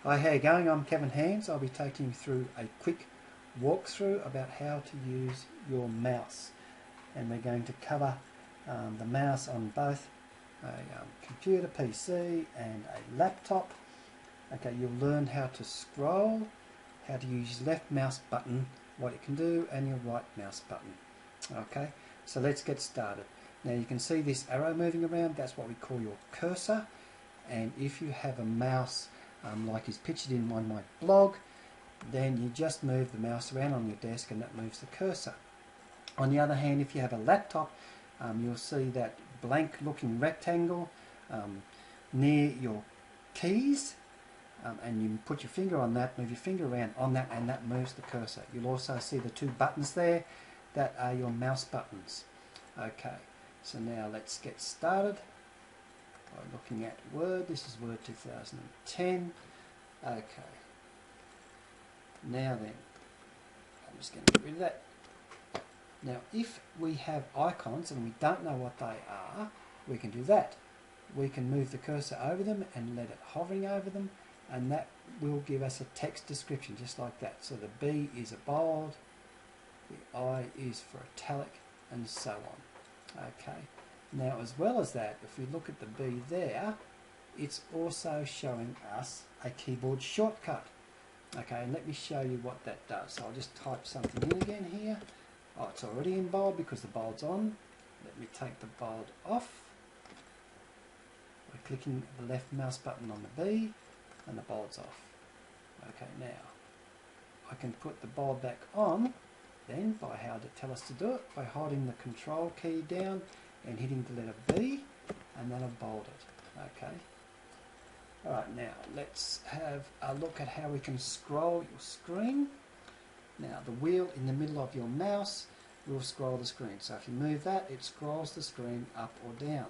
Hi, how you going? I'm Kevin Hands. I'll be taking you through a quick walkthrough about how to use your mouse, and we're going to cover the mouse on both a computer, PC and a laptop. Okay, you'll learn how to scroll, how to use your left mouse button, what it can do, and your right mouse button. Okay, so let's get started. Now you can see this arrow moving around, that's what we call your cursor, and if you have a mouse like is pictured in my blog, then you just move the mouse around on your desk and that moves the cursor. On the other hand, if you have a laptop, you'll see that blank looking rectangle near your keys, and you put your finger on that, move your finger around on that, and that moves the cursor. You'll also see the two buttons there, that are your mouse buttons. Okay, so now let's get started by looking at Word. This is Word 2010. Okay, now then, I'm just going to get rid of that. Now if we have icons and we don't know what they are, we can do that. We can move the cursor over them and let it hovering over them, and that will give us a text description just like that. So the B is a bold, the I is for italic, and so on. Okay. Now as well as that, if we look at the B there, it's also showing us a keyboard shortcut. Okay, and let me show you what that does. So I'll just type something in again here. Oh, it's already in bold because the bold's on. Let me take the bold off. We're clicking the left mouse button on the B and the bold's off. Okay, now I can put the bold back on then by how to tell us to do it, by holding the control key down and hitting the letter B, and that'll bold it. Okay. Alright, now let's have a look at how we can scroll your screen. Now the wheel in the middle of your mouse will scroll the screen. So if you move that, it scrolls the screen up or down.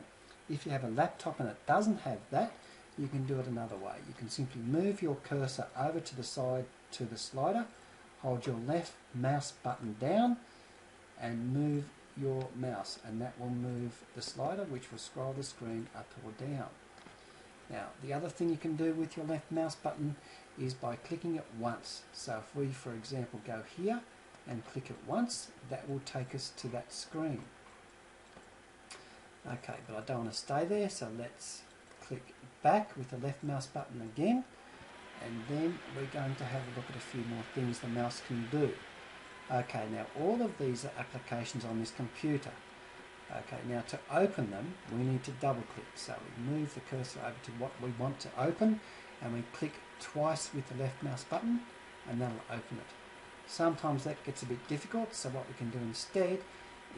If you have a laptop and it doesn't have that, you can do it another way. You can simply move your cursor over to the side to the slider, hold your left mouse button down and move your mouse, and that will move the slider, which will scroll the screen up or down. Now the other thing you can do with your left mouse button is by clicking it once. So if we, for example, go here and click it once, that will take us to that screen. Okay, but I don't want to stay there, so let's click back with the left mouse button again, and then we're going to have a look at a few more things the mouse can do. Okay, now all of these are applications on this computer. Okay, now to open them, we need to double click. So we move the cursor over to what we want to open, and we click twice with the left mouse button, and that'll open it. Sometimes that gets a bit difficult, so what we can do instead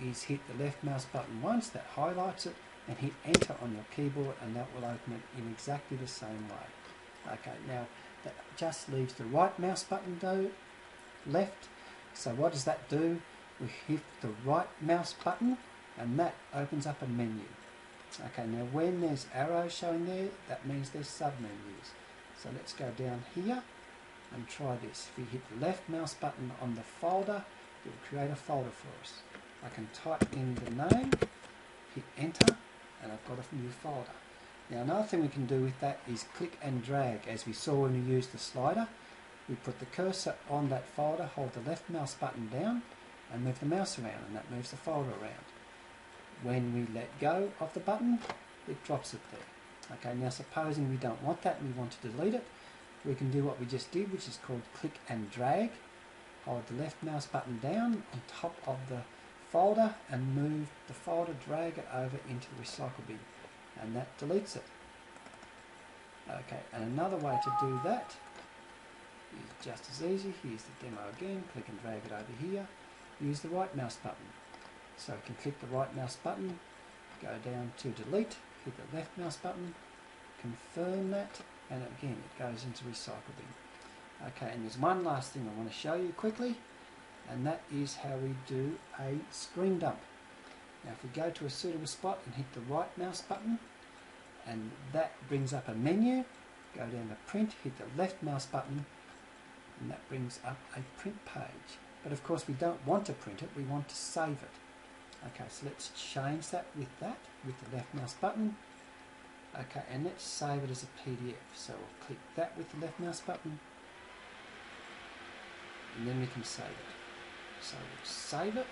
is hit the left mouse button once, that highlights it, and hit enter on your keyboard, and that will open it in exactly the same way. Okay, now that just leaves the right mouse button left. So what does that do? We hit the right mouse button and that opens up a menu. Okay, now when there's arrows showing there, that means there's sub-menus. So let's go down here and try this. If we hit the left mouse button on the folder, it will create a folder for us. I can type in the name, hit enter, and I've got a new folder. Now another thing we can do with that is click and drag. As we saw when we used the slider, we put the cursor on that folder, hold the left mouse button down and move the mouse around, and that moves the folder around. When we let go of the button, it drops it there. Okay, now supposing we don't want that and we want to delete it, we can do what we just did, which is called click and drag. Hold the left mouse button down on top of the folder and move the folder, drag it over into the recycle bin, and that deletes it. Okay, and another way to do that is just as easy. Here's the demo again. Click and drag it over here. Use the right mouse button. So you can click the right mouse button, go down to delete, hit the left mouse button, confirm that, and again it goes into recycle bin. Okay, and there's one last thing I want to show you quickly, and that is how we do a screen dump. Now if we go to a suitable spot and hit the right mouse button, and that brings up a menu, go down to print, hit the left mouse button, and that brings up a print page. But of course we don't want to print it, we want to save it. Okay, so let's change that with the left mouse button. Okay, and let's save it as a PDF. So we'll click that with the left mouse button, and then we can save it. So we'll save it.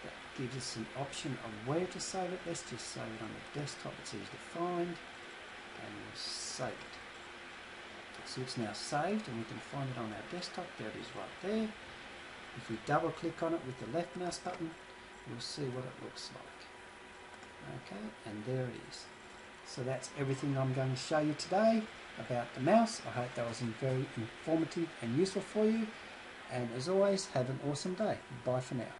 That gives us an option of where to save it. Let's just save it on the desktop, it's easy to find, and we'll save it. So it's now saved, and we can find it on our desktop. There it is right there. If we double click on it with the left mouse button, we'll see what it looks like. Okay, and there it is. So that's everything I'm going to show you today about the mouse. I hope that was very informative and useful for you. And as always, have an awesome day. Bye for now.